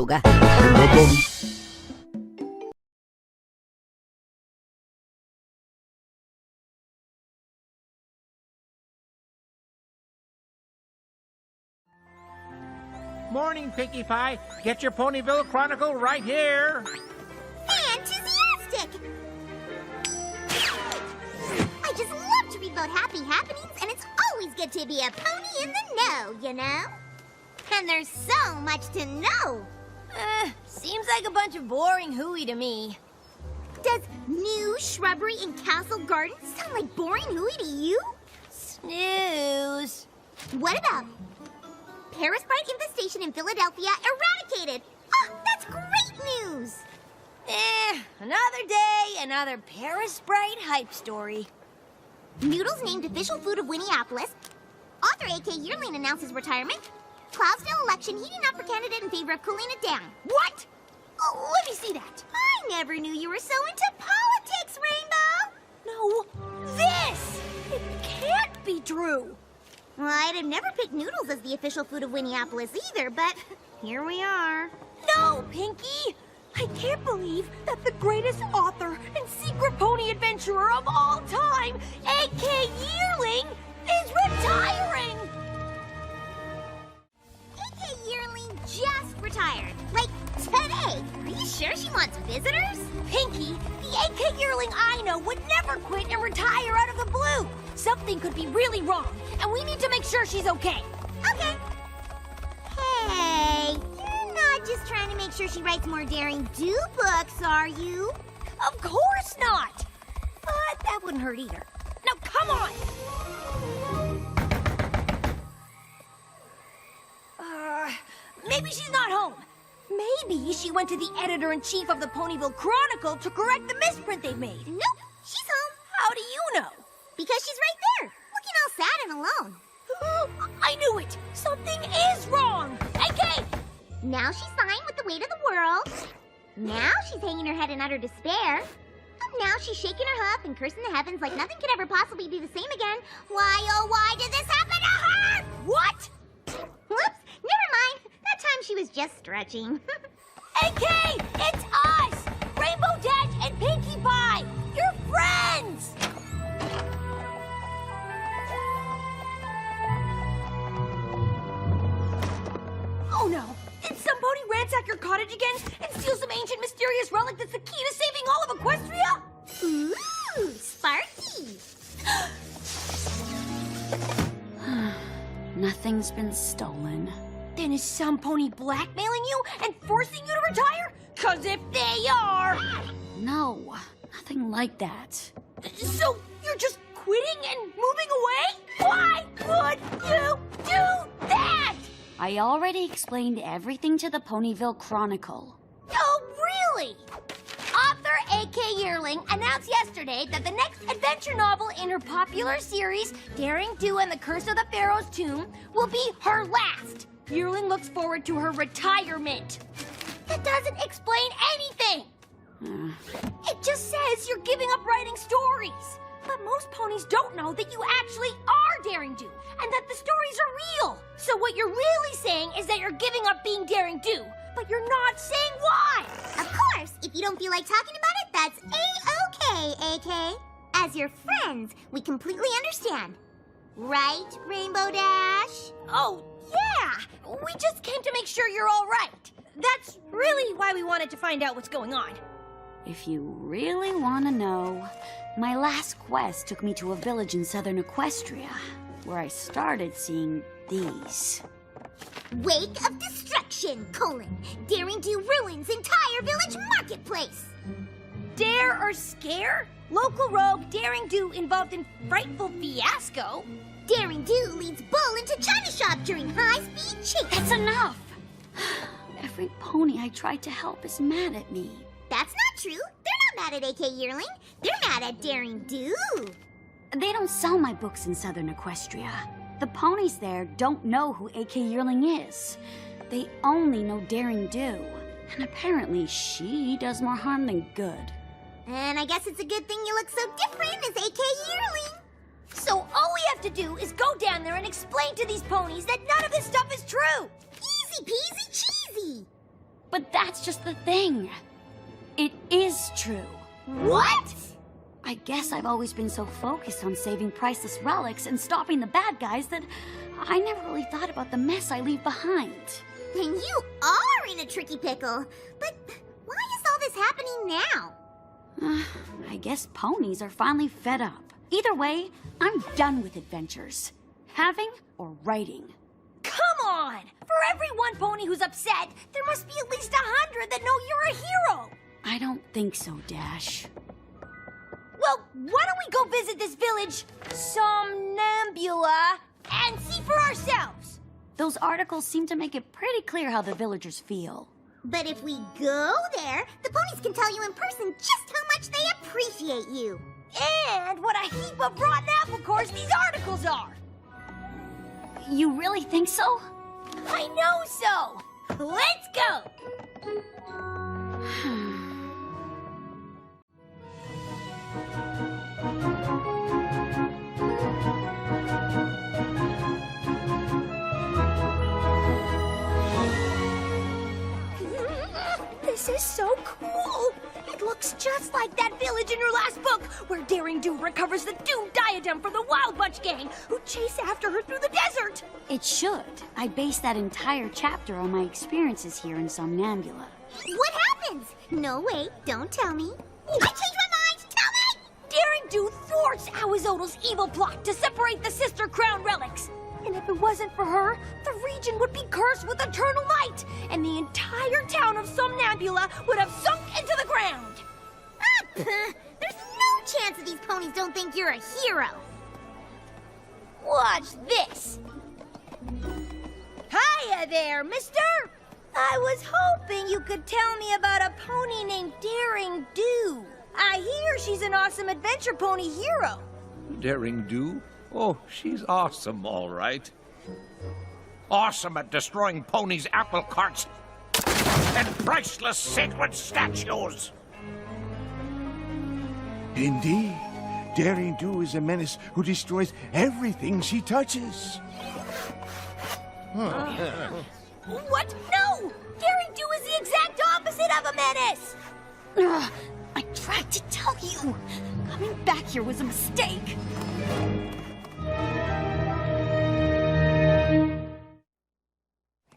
Madruga. Morning, Pinkie Pie. Get your Ponyville Chronicle right here. Enthusiastic! I just love to read about happy happenings, and it's always good to be a pony in the know, you know? And there's so much to know. Seems like a bunch of boring hooey to me. Does new shrubbery in Castle Garden sound like boring hooey to you? Snooze. What about Paris Bright infestation in Philadelphia eradicated? Oh, that's great news! Another day, another Paris Bright hype story. Noodles named official food of Winneapolis. Author A.K. Yearling announces retirement. Cloudsdale election heating up for candidate in favor of cooling it down. What? Oh, let me see that. I never knew you were so into politics, Rainbow. No, this! It can't be true. Well, I'd have never picked noodles as the official food of Winneapolis either, but here we are. No, Pinkie! I can't believe that the greatest author and secret pony adventurer of all time, A.K. Yearling, is retiring! A.K. Yearling just retired. Like, today. Are you sure she wants visitors? Pinkie, the A.K. Yearling I know would never quit and retire out of the blue. Something could be really wrong, and we need to make sure she's okay. Okay. Hey, you're not just trying to make sure she writes more Daring Do books, are you? Of course not! But that wouldn't hurt either. Now, come on! Maybe she's not home. Maybe she went to the editor-in-chief of the Ponyville Chronicle to correct the misprint they've made. Nope, she's home. How do you know? Because she's right there, looking all sad and alone. I knew it! Something is wrong! AK! Now she's sighing with the weight of the world. Now she's hanging her head in utter despair. And now she's shaking her hoof and cursing the heavens like nothing could ever possibly be the same again. Why, oh, why did this happen to her? What? Whoops, never mind. That time she was just stretching. AK! It's us! Rainbow Dash and Pinkie Pie! You're friends! Oh no! Did somebody ransack your cottage again and steal some ancient mysterious relic that's the key to saving all of Equestria? Ooh, Sparky! Nothing's been stolen. Then is some pony blackmailing you and forcing you to retire? 'Cause if they are... No, nothing like that. So you're just quitting and moving away? Why would you do that? I already explained everything to the Ponyville Chronicle. Oh, really? Author A.K. Yearling announced yesterday that the next adventure novel in her popular series, Daring Do and the Curse of the Pharaoh's Tomb, will be her last. Yearling looks forward to her retirement. That doesn't explain anything. It just says you're giving up writing stories. But most ponies don't know that you actually are Daring Do, and that the stories are real. So what you're really saying is that you're giving up being Daring Do, but you're not saying why. Of course, if you don't feel like talking about it, that's A-okay, AK. As your friends, we completely understand. Right, Rainbow Dash? Oh, yeah. We just came to make sure you're all right. That's really why we wanted to find out what's going on. If you really want to know, my last quest took me to a village in southern Equestria, where I started seeing these. Wake of Destruction, Daring Do ruins entire village marketplace. Dare or scare? Local rogue Daring Do involved in frightful fiasco. Daring Do leads Bull into China Shop during high-speed chase. That's enough! Every pony I tried to help is mad at me. That's not true. They're not mad at AK Yearling. They're mad at Daring Do. They don't sell my books in Southern Equestria. The ponies there don't know who AK Yearling is. They only know Daring Do. And apparently she does more harm than good. And I guess it's a good thing you look so different as AK Yearling. So all we have to do is go down there and explain to these ponies that none of this stuff is true. Easy peasy cheesy. But that's just the thing. It is true. What? I guess I've always been so focused on saving priceless relics and stopping the bad guys that I never really thought about the mess I leave behind. And you are in a tricky pickle. But why is all this happening now? I guess ponies are finally fed up. Either way, I'm done with adventures. Having or writing. Come on! For every one pony who's upset, there must be at least 100 that know you're a hero! I don't think so, Dash. Well, why don't we go visit this village, Somnambula, and see for ourselves? Those articles seem to make it pretty clear how the villagers feel. But if we go there, the ponies can tell you in person just how much they appreciate you. And what a heap of rotten apple cores these articles are! You really think so? I know so! Let's go! This is so cool! It looks just like that village in your last book, where Daring Do recovers the doomed diadem from the Wild Bunch gang, who chase after her through the desert! It should. I based that entire chapter on my experiences here in Somnambula. What happens? No, wait, don't tell me. I changed my mind! Tell me! Daring Do thwarts Awazodal's evil plot to separate the Sister Crown relics. And if it wasn't for her, the region would be cursed with eternal night, and the entire town of Somnambula would have sunk into the ground. Ah, puh. There's no chance that these ponies don't think you're a hero. Watch this. Hiya there, mister. I was hoping you could tell me about a pony named Daring Do. I hear she's an awesome adventure pony hero. Daring Do? Oh, she's awesome, all right. Awesome at destroying ponies' apple carts and priceless sacred statues. Indeed. Daring Do is a menace who destroys everything she touches. What? No! Daring Do is the exact opposite of a menace! Ugh, I tried to tell you. Coming back here was a mistake.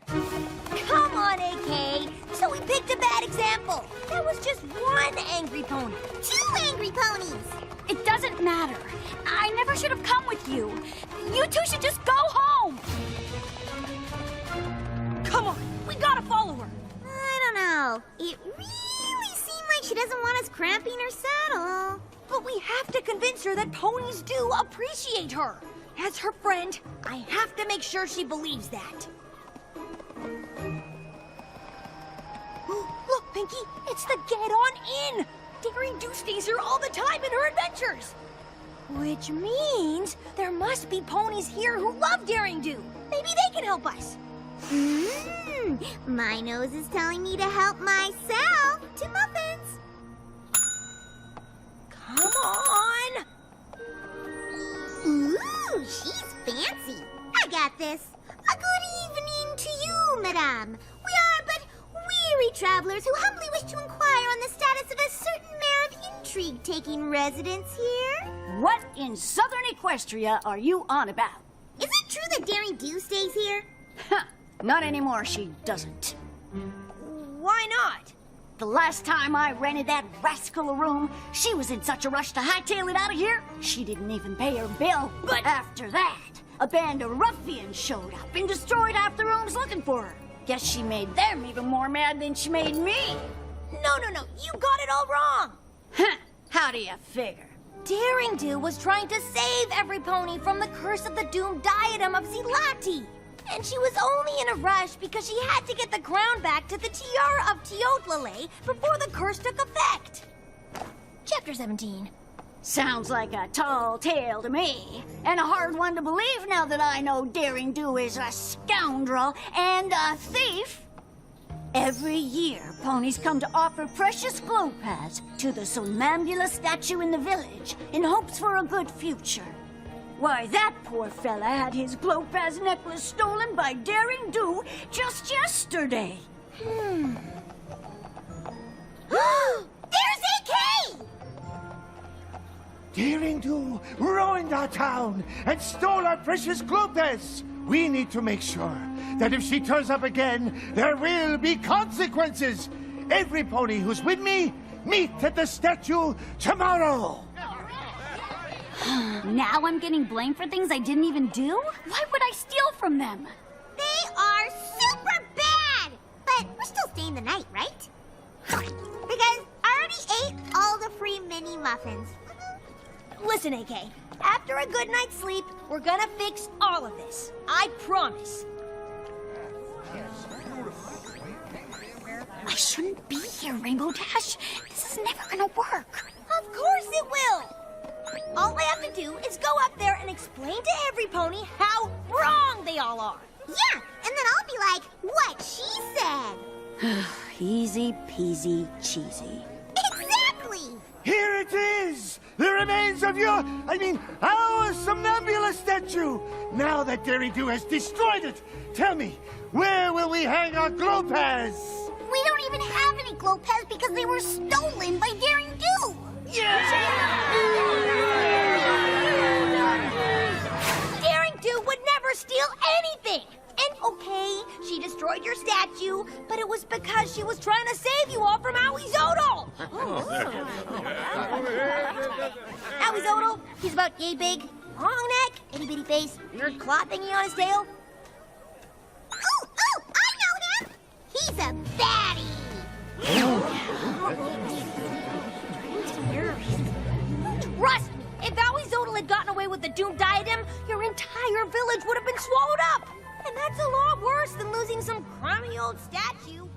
Come on, AK! So we picked a bad example. That was just one angry pony. 2 angry ponies! It doesn't matter. I never should have come with you. You two should just go home. Come on, we gotta follow her. I don't know. It really seemed like she doesn't want us cramping her saddle. But we have to convince her that ponies do appreciate her. As her friend, I have to make sure she believes that. Look, Pinky, it's the Get On In! Daring Do stays here all the time in her adventures. Which means there must be ponies here who love Daring Do. Maybe they can help us. My nose is telling me to help myself to muffins. Come on! Ooh, she's fancy. I got this. A good evening to you, madame. We are but weary travelers who humbly wish to inquire on the status of a certain mare of intrigue taking residence here. What in Southern Equestria are you on about? Is it true that Daring Do stays here? Not anymore, she doesn't. Why not? The last time I rented that rascal a room, she was in such a rush to hightail it out of here, she didn't even pay her bill. But after that, a band of ruffians showed up and destroyed half the rooms looking for her. Guess she made them even more mad than she made me. No, you got it all wrong. Huh, how do you figure? Daring Do was trying to save every pony from the curse of the doomed diadem of Zilati. And she was only in a rush because she had to get the crown back to the tiara of Teotlale before the curse took effect. Chapter 17. Sounds like a tall tale to me, and a hard one to believe now that I know Daring Do is a scoundrel and a thief. Every year, ponies come to offer precious glow pads to the Somnambula statue in the village in hopes for a good future. Why, that poor fella had his glow pads necklace stolen by Daring Do just yesterday. There's AK! Daring Do ruined our town and stole our precious Glopez. We need to make sure that if she turns up again, there will be consequences. Every pony who's with me, meet at the statue tomorrow. Now I'm getting blamed for things I didn't even do? Why would I steal from them? They are super bad! But we're still staying the night, right? Because I already ate all the free mini muffins. Listen, AK. After a good night's sleep, we're gonna fix all of this. I promise. I shouldn't be here, Rainbow Dash. This is never gonna work. Of course it will! All I have to do is go up there and explain to every pony how wrong they all are. Yeah, and then I'll be like, what she said. Easy peasy cheesy. Exactly! Here it is! The remains of our Somnambula statue! Now that Daring Do has destroyed it, tell me, where will we hang our Glopaz? We don't even have any glow pads because they were stolen by Daring Do! Daring Do would never steal anything! And okay, she destroyed your statue, but it was because she was trying to save you all from Owie Zodal! Owie Zodal, he's about yay big, long neck, itty bitty face, weird claw thingy on his tail. Oh, I know him! He's a baddie! Trust me, if Owie Zodal had gotten away with the doomed diadem, your entire village would have been swallowed up! And that's a lot worse than losing some crummy old statue.